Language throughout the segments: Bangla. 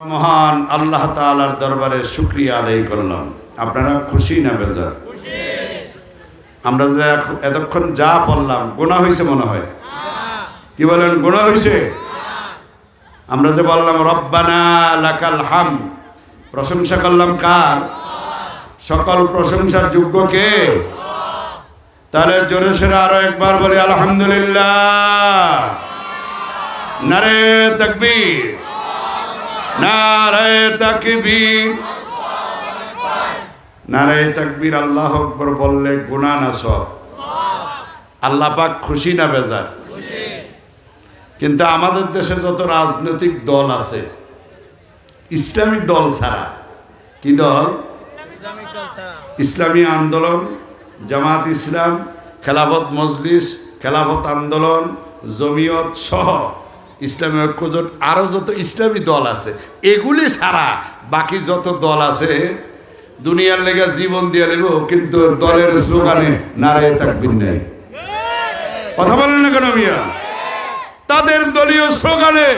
মহান আল্লাহ তাআলার দরবারে শুকরিয়া আদায় করলাম। আপনারা খুশি না বেজার? আমরা যে এতক্ষণ যা পড়লাম গুনাহ হয়েছে মনে হয়? কি বলেন, গুনাহ হয়েছে? আমরা যে বললাম রব্বানা লাকাল হামদ, প্রশংসা করলাম কার? সকল প্রশংসার যোগ্য কে? তাহলে জোরে সোরে আরো একবার বলি আলহামদুলিল্লাহ। নারে তাকবীর, নারে তাকবীর, নারে তাকবীর। আল্লাহু আকবার বললে গুনাহ না সওয়াব? আল্লাহ পাক খুশি না বেজার? কিন্তু আমাদের দেশে যত রাজনৈতিক দল আছে, ইসলামী দল ছাড়া, কি দল? ইসলামী আন্দোলন, জামাত ইসলাম, খেলাফত মজলিস, খেলাফত আন্দোলন, জমিয়ত সহ ইসলামী ঐক্যজোট, আরো যত ইসলামী দল আছে, এগুলি ছাড়া বাকি যত দল আছে দুনিয়ার লেগে জীবন দিয়ে নেব, কিন্তু দলের স্লোগানে নারায়ে তাকবীর নেই। কথা বলেন না কেন মিয়া? তাদের দলীয় স্লোগানে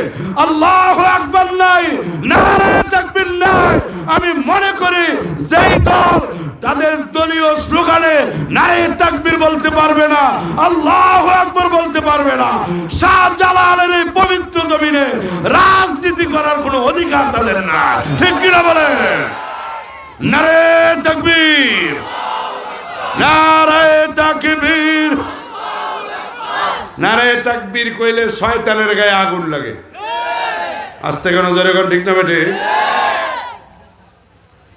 আল্লাহু আকবার নাই, নারায়ে তাকবীর নাই। আমি মনে করি যেই দল তাদের দলীয় স্লোগানে নারায়ে তাকবীর বলতে পারবে না, আল্লাহু আকবার বলতে পারবে না, শাহজালালের এই পবিত্র জমিনে রাজনীতি করার কোনো অধিকার তাদের নাই। ঠিক কিনা বলেন? নারায়ে তাকবীর, নারায়ে তাকবীর। নারায়ে তাকবীর কইলে শয়তানের গায়ে আগুন লাগে। আস্তে কেন জোরে কোন, ঠিক না বেটে?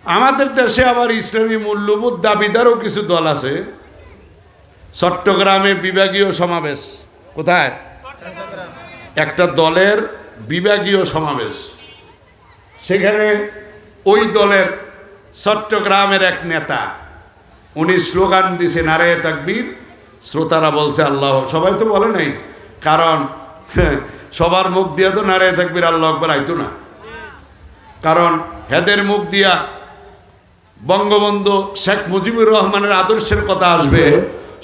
আমাদের দেশে আবার ইসলামী মূল্যবোধ দাবিদারও কিছু দল আছে। চট্টগ্রামে বিভাগীয় সমাবেশ, কোথায়? একটা দলের বিভাগীয় সমাবেশ, সেখানে ওই দলের চট্টগ্রামের এক নেতা উনি স্লোগান দিছে নারায়ে তাকবীর। শ্রোতারা বলছে আল্লাহ, সবাই তো বলে নাই, কারণ সবার মুখ দিয়া তো নারায়ে তাকবীর আল্লাহু আকবার আইতো না। কারণ হেদের মুখ দিয়া বঙ্গবন্ধু শেখ মুজিবুর রহমানের আদর্শের কথা আসবে,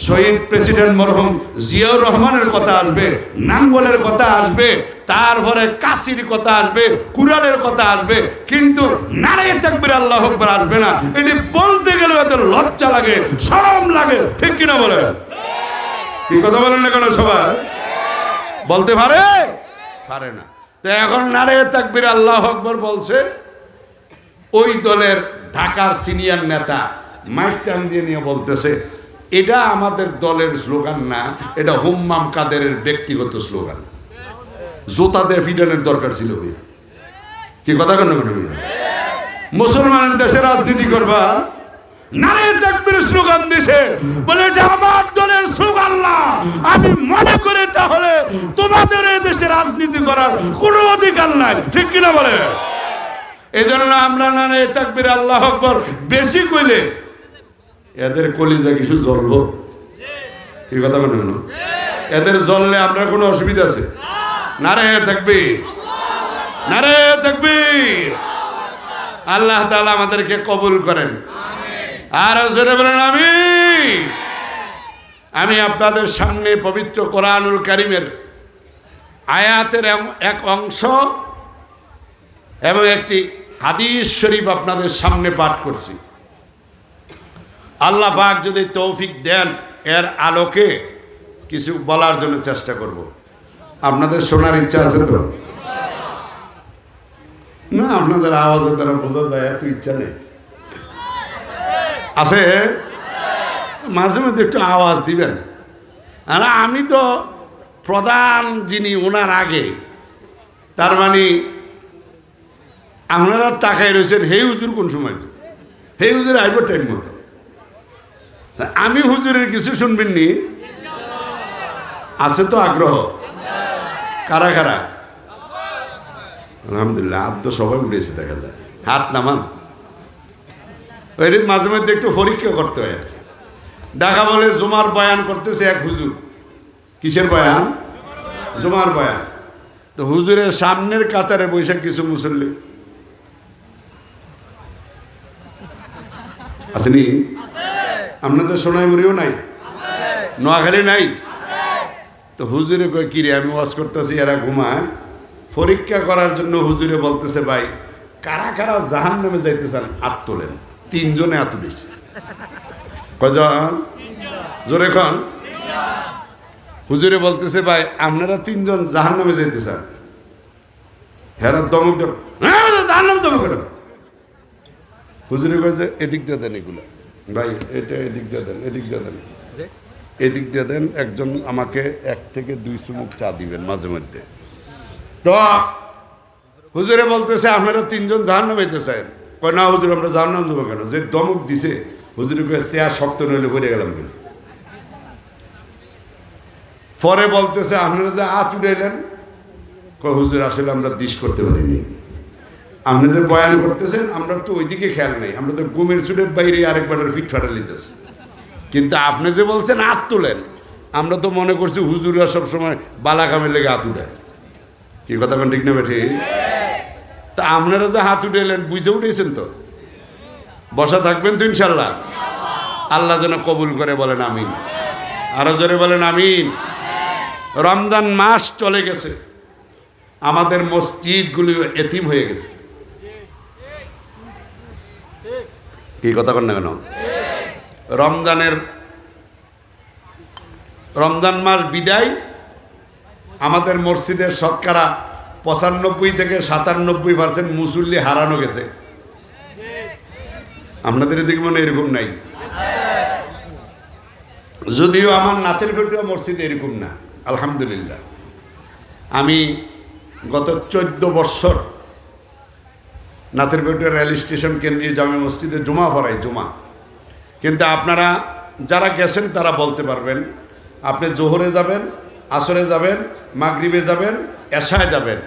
শহীদ প্রেসিডেন্ট মরহুম জিয়াউর রহমানের কথা আসবে, নাঙ্গলের কথা আসবে, তারপরে কাশির কথা আসবে, কুরআনের কথা আসবে, কিন্তু নারায়ে তাকবীর আল্লাহু আকবার আসবে না। এটি বলতে গেলে এদের লজ্জা লাগে, শরম লাগে। ঠিক কিনা বলে? কি কথা বলেন না কেন? সবাই বলতে পারে? পারে না। তো এখন নারায়ে তাকবীর আল্লাহু আকবার বলছে, ওই দলের ঢাকার সিনিয়র নেতা মাইক টান দিয়ে নিয়ে বলতেছে এটা আমাদের দলের স্লোগান না, এটা হুম্মাম কাদেরের ব্যক্তিগত স্লোগান। জোতা দিয়ে ফিডানের দরকার ছিল। কি কথা কেন? মুসলমানের দেশে রাজনীতি করবা, নারায়ে তাকবীর স্লোগান দিছে বলে এটা আমার দলের স্লোগান না। আমি মনে করি তাহলে তোমাদের এই দেশে রাজনীতি করার কোনো অধিকার নাই। ঠিক কিনা বলে? এই জন্য আমরা নারায়ে তাকবীর আল্লাহু আকবার বেশি কইলে এদের কলিজা কিছু জ্বলব। কি কথা বলেন? এদের জ্বললে আমরা কোনো অসুবিধা আছে? নারায়ে তাকবীর, নারায়ে তাকবীর। আল্লাহ তাআলা আমাদেরকে কবুল করেন। আর জোরে বলেন আমিন। আমি আপনাদের সামনে পবিত্র কোরআনুল কারীমের আয়াতের এক অংশ এবং একটি হাদিস শরীফ আপনাদের সামনে পাঠ করছি। আল্লাহ পাক যদি তৌফিক দেন, এর আলোকে কিছু বলার জন্য চেষ্টা করব। আপনাদের শোনার ইচ্ছা আছে তো? না, আপনাদের আওয়াজের দ্বারা বোঝা যায় এত ইচ্ছা নেই। আছে? মাঝে মধ্যে একটু আওয়াজ দিবেন। আর আমি তো প্রধান যিনি, ওনার আগে, তার মানে আপনারা তাকাই রয়েছেন হে হুজুর কোন সময়, হে হুজুর আইব টাইম মতো। আমি হুজুরের কিছু শুনবেন নি? আছে তো আগ্রহ? কারা কারা? আলহামদুলিল্লাহ, হাত তো সবাই উঠেছে, দেখা যায়। হাত নামান। ওই মাঝে মধ্যে একটু পরীক্ষা করতে হয়। ঢাকা বলে জুমার বয়ান করতেছে এক হুজুর। কিসের বয়ান? জুমার বয়ান। তো হুজুরের সামনের কাতারে বসে কিছু মুসল্লি আসেনি? আপনাদের সোনাইমুড়িও নাই, নোয়াখালী নাই। তো হুজুরে কয় কিরে আমি ওয়াজ করতেছি, এরা ঘুমায়। পরীক্ষা করার জন্য হুজুরে বলতেছে ভাই কারা কারা জাহান্নামে যাইতে চান হাত তোলেন। 3 জনে হাত উঠেছে। কয়জন? জোরে খান। হুজুরে বলতেছে ভাই আপনারা 3 জন জাহান্নামে যাইতে চান। হেরা দমক দেব, জাহান্নামে দমক দেব। হুজুরে কয়েছে এদিক দিয়ে দেন এগুলো ভাই, এটা এদিক দিয়ে দেন, এদিক দিয়ে দেন, এদিক দিয়ে দেন। একজন আমাকে 1 থেকে 2 চুমুক চা দিবেন মাঝে মধ্যে। তো হুজুরে বলতেছে আপনারা 3 জন জাহান্নামে যেতে চান। কয় না হুজুর আমরা জাহান্নামে যাবো কেন? যে দমক দিছে হুজুরে কয়ে চেয়ার শক্ত নইলে পড়ে গেলাম কেন। পরে বলতেছে আপনারা যে হাত উঠাইলেন, কয় হুজুর আসলে আমরা দিশ করতে পারিনি। আপনি যে বয়ান করতেছেন আমরা তো ওইদিকে খেয়াল নেই, আমরা তো ঘুমের ছুটের বাইরে আরেকবার ফিট ফাটা নিতেছি। কিন্তু আপনি যে বলছেন হাত তোলেন, আমরা তো মনে করছি হুজুরা সবসময় বালা কামের লেগে হাত উঠায়। কি কথা কোন ঠিক না বেঠি? তা আপনারা যে হাত উঠাইলেন বুঝে উঠেছেন তো? বসা থাকবেন তো ইনশাল্লাহ? আল্লাহ যেন কবুল করে, বলেন আমিন। আরো জোরে বলেন আমিন। রমজান মাস চলে গেছে, আমাদের মসজিদগুলি এতিম হয়ে গেছে। কি কথা কন না কেন? রমজান মাস বিদায়, আমাদের মসজিদের শতকরা 95 থেকে 97% মুসল্লি হারানো গেছে। আপনাদের এদিকে মনে এরকম নাই? যদিও আমার নাতের ফেটুয়া মসজিদে এরকম না, আলহামদুলিল্লাহ। আমি গত 14 বছর নাতের ফেটুয়া রেল স্টেশন কেন্দ্রীয় জামে মসজিদে জুমা পড়াই, জুমা। কিন্তু আপনারা যারা গেছেন তারা বলতে পারবেন, আপনি জোহরে যাবেন, আসরে যাবেন, মাগরিবে যাবেন, এশায় যাবেন,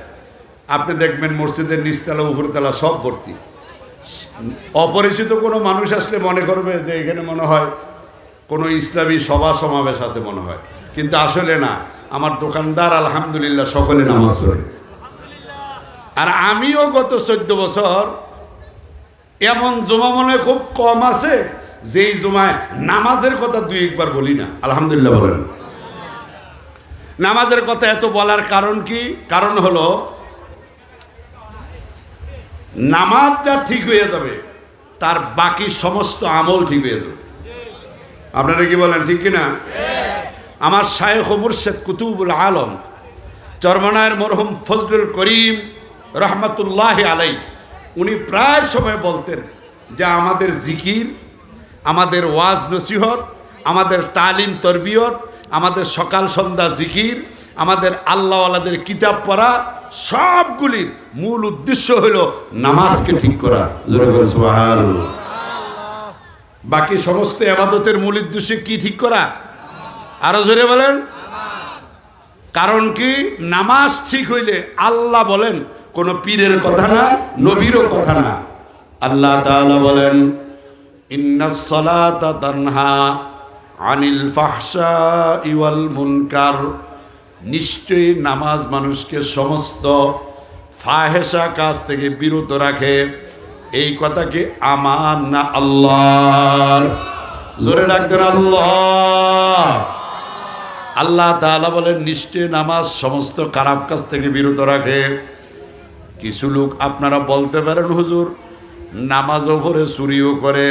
আপনি দেখবেন মসজিদের নিচতলা উপরতলা সব ভর্তি। অপরিচিত কোনো মানুষ আসলে মনে করবে যে এখানে মনে হয় কোনো ইসলামী সভা সমাবেশ আছে মনে হয়, কিন্তু আসলে না। আমার দোকানদার আলহামদুলিল্লাহ সকলে নামাজ পড়ে। আর আমিও গত 14 বছর এমন জমা মনে হয় খুব কম আছে যেই জমায় নামাজের কথা 2-1 বার বলি না। আলহামদুলিল্লাহ বলেন। নামাজের কথা এত বলার কারণ কি? কারণ হলো নামাজ যা ঠিক হয়ে যাবে তার বাকি সমস্ত আমল ঠিক হয়ে যাবে। আপনারা কি বলেন, ঠিক কিনা? আমার শায়েখ ও মুর্শেদ কুতুবুল আলম চরমনায়ের মরহুম ফজলুল করিম রহমতুল্লাহ আলাই, উনি প্রায় সময় বলতেন যে আমাদের জিকির, আমাদের ওয়াজ নসিহত, আমাদের তালিম তরবিয়ত, আমাদের সকাল সন্ধ্যা জিকির, আমাদের আল্লাহওয়ালাদের কিতাব পড়া, সবগুলির মূল উদ্দেশ্য হলো নামাজকে ঠিক করা। সুবহানাল্লাহ। বাকি সমস্ত ইবাদতের মূল উদ্দেশ্য কি? ঠিক করা। আরো জোরে বলেন। কারণ কি? নামাজ ঠিক হইলে আল্লাহ বলেন কোন পীরের কথা না, নবীরও কথা না। আল্লাহ তাআলা বলেন ইন্নাস সালাতা তানহা আনিল ফাহশাই ওয়াল মুনকার, নিশ্চয়ই নামাজ মানুষকে সমস্ত ফাহেসা কাজ থেকে বিরত রাখে। এই কথা কি আমার না আল্লাহর? জোরে ডাকতেন আল্লাহ। আল্লাহ তাআলা বলেন নিশ্চয় নামাজ সমস্ত খারাপ কাজ থেকে বিরত রাখে। কিছু লোক আপনারা বলতে পারেন হুজুর নামাজও পড়ে চুরিও করে,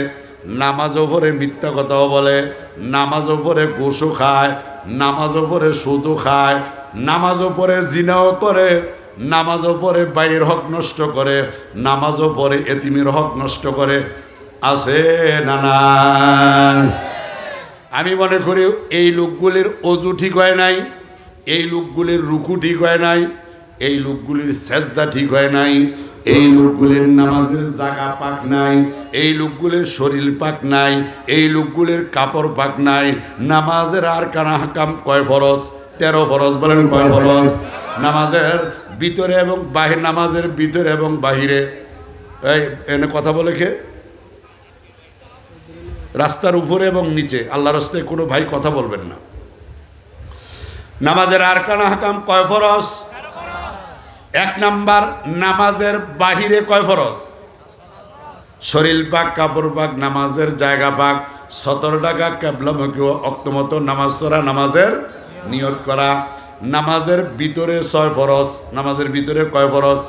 নামাজও পড়ে মিথ্যা কথাও বলে, নামাজও পড়ে ঘুষও খায়, নামাজও পড়ে সুদও খায়, নামাজও পড়ে জিনাও করে, নামাজও পড়ে বাইরের হক নষ্ট করে, নামাজও পড়ে এতিমের হক নষ্ট করে। আছে না না? আমি মনে করি এই লোকগুলির অজু ঠিক হয় নাই, এই লোকগুলির রুকু ঠিক হয় নাই, এই লোকগুলির সেজদা ঠিক হয় নাই, এই লোকগুলির নামাজের জায়গা পাক নাই, এই লোকগুলির শরীর পাক নাই, এই লোকগুলির কাপড় পাক নাই। নামাজের আর কানা হাকাম কয় ফরজ? 13 ফরজ। বলেন কয় ফরজ? নামাজের ভিতরে এবং বাহির, নামাজের ভিতরে এবং বাহিরে। এই এনে কথা বলে কে? রাস্তার উপরে এবং নিচে, আল্লাহ রাস্তায় কোনো ভাই কথা বলবেন না। নামাজের আরকান হাকাম কয় ফরজ? 1 নাম্বার, নামাজের বাহিরে কয় ফরজ? শরীর পাক, কাপড় পাক, নামাজের জায়গা পাক, 17 টাকা কেবলামুখী অক্তমতো নামাজ পড়া, নামাজের নিয়ত করা। নামাজের ভিতরে 6 ফরজ। নামাজের ভিতরে কয় ফরজ?